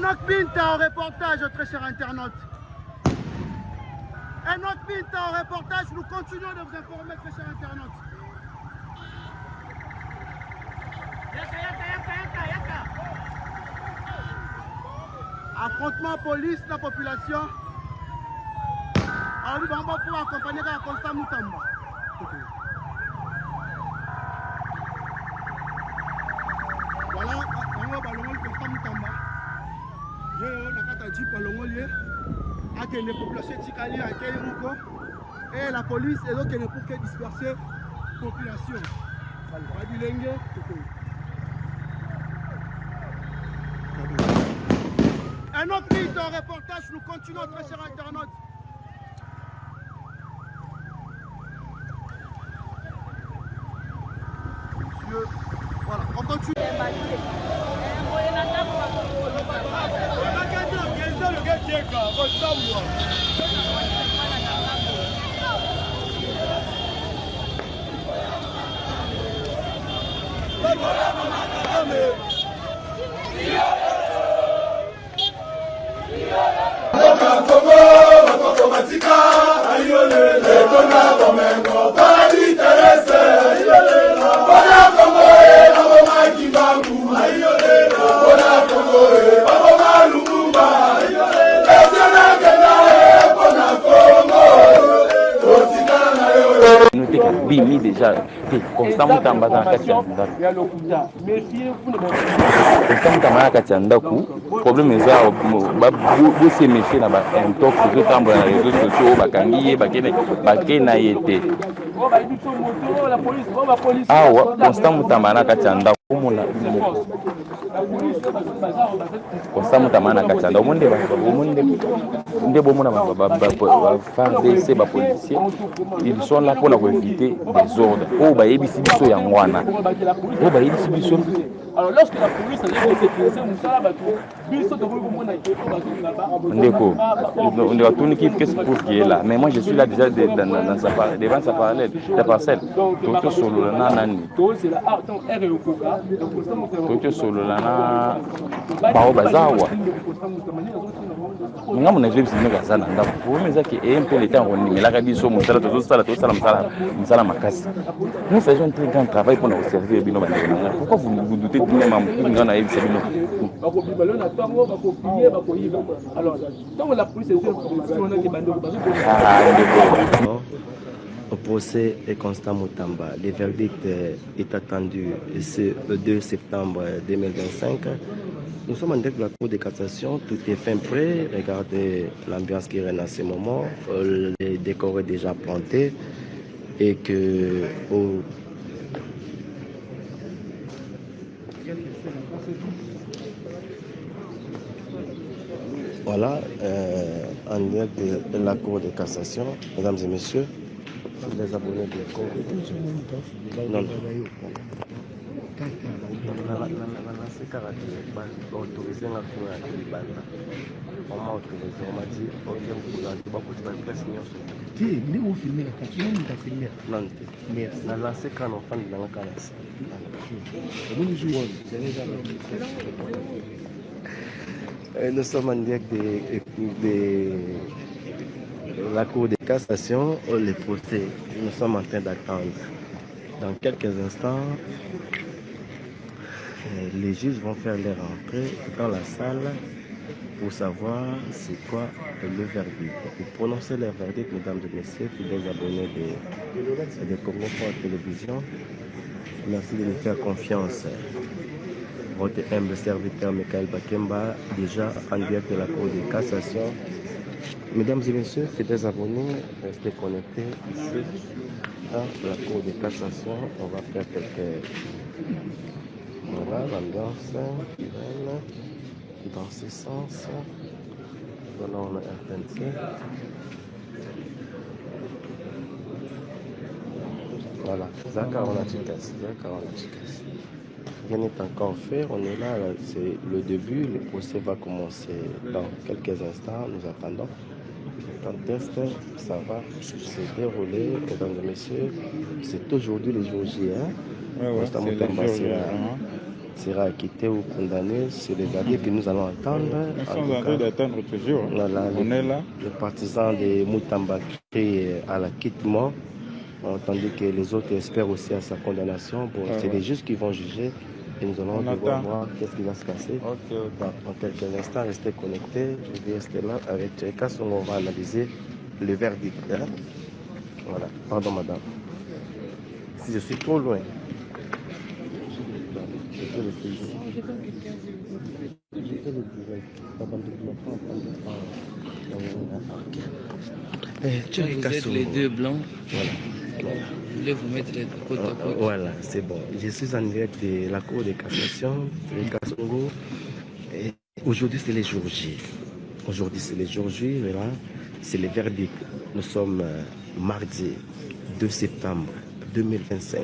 Enoch Binta au reportage, très chers internautes. Enoch Binta au reportage, nous continuons de vous informer, très chers internautes. Affrontement police, la population. Alors, nous allons pouvoir accompagner la Constant Moutamba. Voilà, on va ballonner le Constant Moutamba. Les populations ticali accueillent et la police est donc pour que disperser la population. Un autre mythe en reportage, nous continuons très chers internautes. Monsieur, voilà, on continue. Bimi déjà Constant Moutamba dans la Katiandaku problème est ça bosser méfier na intox tout temps dans les réseaux sociaux bakangiye bakena yete ah ouais Constant Moutamba na Katiandaku mona Constant Moutamba na Katiandaku monde nde bomona ba FARDC ba policiers ils sont là pour éviter des ordres. Oh bah yebisi biso yangwana. Oh bah yebisi biso. Alors lorsque la police allait sécuriser Moussala biso de vous Ndeko, on doit tourner qu'est-ce pour qui est là. Mais moi je suis là déjà devant sa parcelle. Toto solo na nani. C'est la attends Toto solo na bao bazawa. Nga mona je bisime ka sana ndako. Pour mes aki et un peu le temps on mais la biso Moussala to sala makasi. Nous faisons un très grand travail pour nous servir bino bande. Pourquoi vous doutez de même nga na yebisa bino? Au procès est Constant Moutamba. Le verdict est attendu ce 2 septembre 2025. Nous sommes en direct de la Cour de cassation, tout est fin prêt. Regardez l'ambiance qui règne à ce moment. Les décors est déjà planté et que voilà, en direct de la Cour de cassation, mesdames et messieurs, les abonnés de la Cour. Non. Nous sommes en direct de la Cour de cassation, le procès. Nous sommes en train d'attendre. Dans quelques instants, les juges vont faire leur entrée dans la salle pour savoir c'est quoi le verdict. Pour prononcer leur verdict, mesdames et messieurs, fidèles abonnés de Congo Télévision, merci de nous faire confiance. Votre humble serviteur Michael Bakemba, déjà en direct de la Cour de cassation. Mesdames et messieurs, fidèles abonnés, restez connectés ici dans la Cour de cassation. On va faire quelques... Voilà l'ambiance dans ce sens. Voilà, on a RTNC. Voilà, Zaka on a Chikas. Rien n'est encore fait, on est là, c'est le début, le procès va commencer dans quelques instants, nous attendons. Quand est-ce que ça va se dérouler, mesdames et messieurs, c'est aujourd'hui le jour J, hein? Ouais, c'est le jour J. sera acquitté ou condamné. C'est le verdict que nous allons attendre. Nous sommes en train d'attendre toujours. Voilà, on est là. Les partisans de Moutamba crient à l'acquittement, tandis que les autres espèrent aussi à sa condamnation. Bon, c'est les juges qui vont juger et nous allons devoir voir qu'est-ce qui va se passer. Dans quelques instants, restez connectés. Je vais rester là avec Tcheka, on va analyser le verdict. Hein? Voilà. Pardon, madame. Si je suis trop loin. Je peux le faire ici. Je peux le dire. Vous êtes les deux blancs. Voilà. Je voulais vous mettre les deux côte à côte. Voilà, c'est bon. Je suis en direct de la Cour de cassation de Kassongo. Aujourd'hui, c'est les jours J. Aujourd'hui, c'est les jours J. Voilà. C'est le verdict. Nous sommes mardi 2 septembre 2025.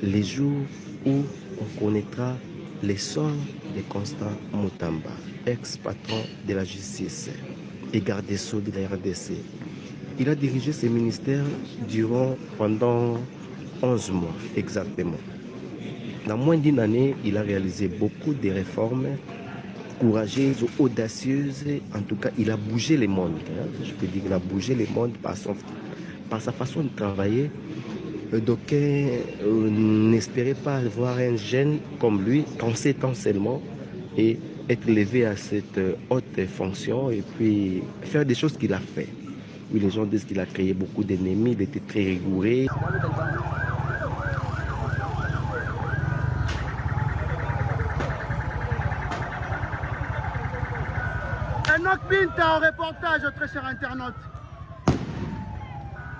Les jours où on connaîtra les sorts de Constant Moutamba, ex-patron de la justice et garde des sceaux de la RDC. Il a dirigé ce ministère pendant 11 mois exactement. Dans moins d'une année, il a réalisé beaucoup de réformes courageuses, audacieuses. En tout cas, il a bougé le monde. Je peux dire qu'il a bougé le monde par sa façon de travailler. D'aucuns n'espéraient pas voir un jeune comme lui, en 7 ans seulement, et être élevé à cette haute fonction et puis faire des choses qu'il a fait. Oui, les gens disent qu'il a créé beaucoup d'ennemis, il était très rigoureux. Enoch Pinta en reportage, très chers internautes.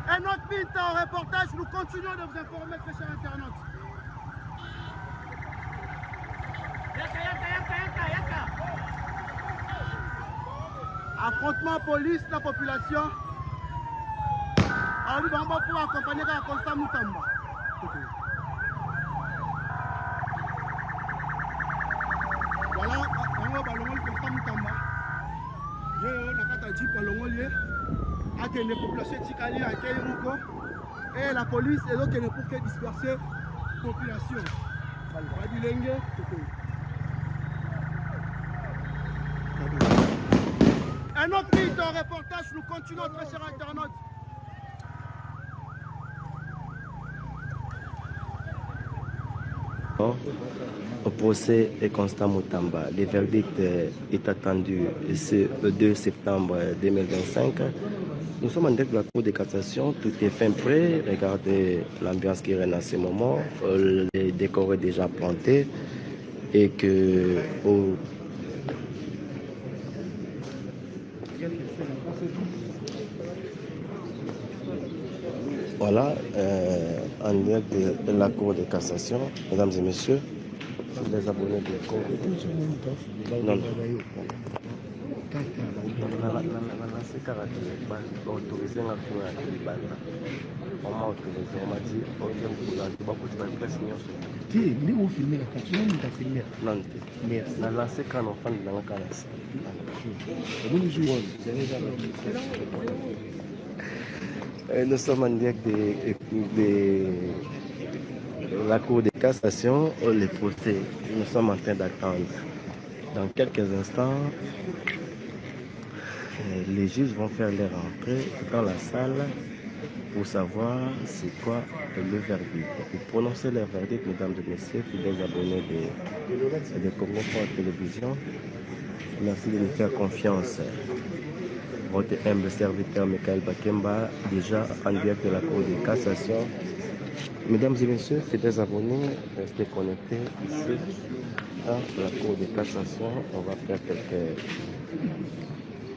Enoch Pinta en reportage, nous continuons de vous informer, très chers internautes. Affrontement police, la population. Alors nous allons pouvoir accompagner la Constant Moutamba. Voilà, on va ballonner le Constant Moutamba. Les populations ticali accueillent Mouko et la police est donc pour que disperser la population. Un autre mythe en reportage, nous continuons très chers internautes. Au procès de Constant Moutamba, le verdict est attendu ce 2 septembre 2025. Nous sommes en direct de la Cour de cassation, tout est fin prêt. Regardez l'ambiance qui règne à ce moment. Le décor est déjà planté et que voilà, en direct de la Cour de cassation, mesdames et messieurs, les abonnés de Cour. Non. Nous sommes en direct de la Cour de cassation, le procès. Nous sommes en train d'attendre. Dans quelques instants, les juges vont faire leur entrée dans la salle pour savoir c'est quoi le verdict. Pour prononcer leur verdict, mesdames et messieurs, fidèles abonnés de Congo Sport Télévision, merci de nous faire confiance. Votre humble serviteur Michael Bakemba, déjà en direct de la Cour de cassation. Mesdames et messieurs, fidèles abonnés, restez connectés ici à la Cour de cassation. On va faire quelques...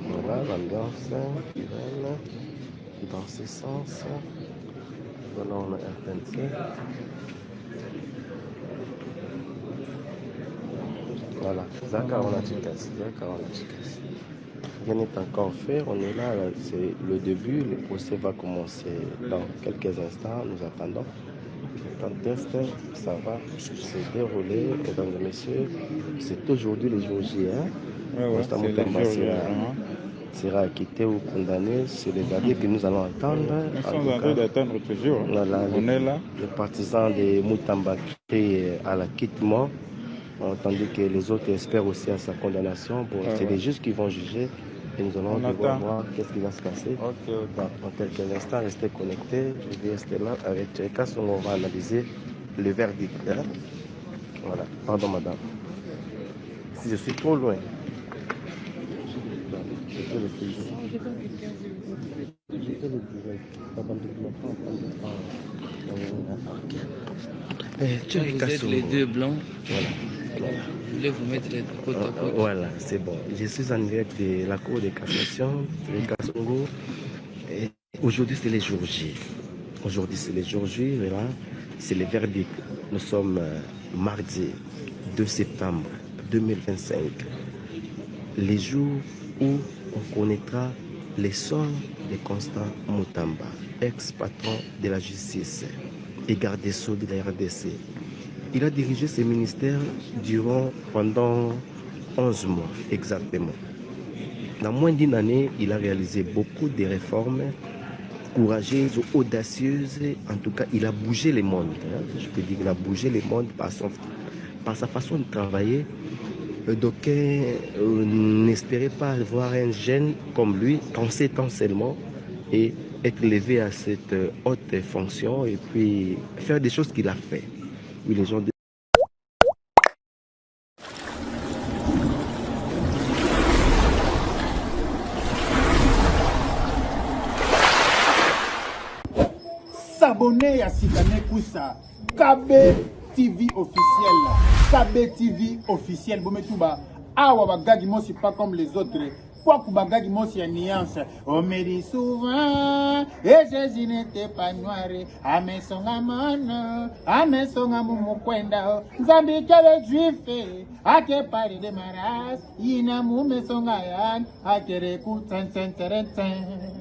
Voilà l'ambiance qui règne dans ce sens. Voilà, on a RTNC. Voilà, Zaka on a Chikas. Rien n'est encore fait, on est là, c'est le début, le procès va commencer dans quelques instants, nous attendons. Quand est-ce que ça va se dérouler, mesdames et messieurs, c'est aujourd'hui le jour J. Constant Moutamba sera acquitté ou condamné, c'est le verdict que nous allons attendre. Nous sommes en train d'attendre toujours. Voilà, on est là. Les partisans de Moutamba pris à l'acquittement, tandis que les autres espèrent aussi à sa condamnation. Bon, c'est les juges qui vont juger et nous allons devoir voir qu'est-ce qui va se passer. Dans quelques instants, restez connectés. Je vais rester là avec Tcheka, on va analyser le verdict. Hein? Voilà, pardon madame. Si je suis trop loin. Vous êtes les deux blancs. Voilà. Je voulais vous mettre les côte à côte. Voilà, c'est bon. Je suis en direct de la Cour de cassation de Kasongo. Et aujourd'hui, c'est les jours J. Aujourd'hui, c'est les jours J. Voilà. C'est le verdict. Nous sommes mardi 2 septembre 2025. Les jours où on connaîtra les sorts de Constant Mutamba, ex-patron de la justice et garde des Sceaux de la RDC. Il a dirigé ce ministère pendant 11 mois exactement. Dans moins d'une année, il a réalisé beaucoup de réformes courageuses, audacieuses. En tout cas, il a bougé le monde. Je peux dire qu'il a bougé le monde par sa façon de travailler. D'aucuns n'espéraient pas voir un jeune comme lui, en 7 ans seulement, et être levé à cette haute fonction et puis faire des choses qu'il a fait. Oui, les gens s'abonner à Sikane Koussa, KB TV officiel, KB TV officiel, Bometouba, Awa Bagagi Mosi pas comme les autres, quoi Bagagi Mosi a nuance, on me dit souvent, et Jésus n'était pas noir, Ame songa mano, Ame songa mumukwenda, Zambi kele juife, Ake pari de maras, Ina mume songa yan, Ake reku ten ten ten ten.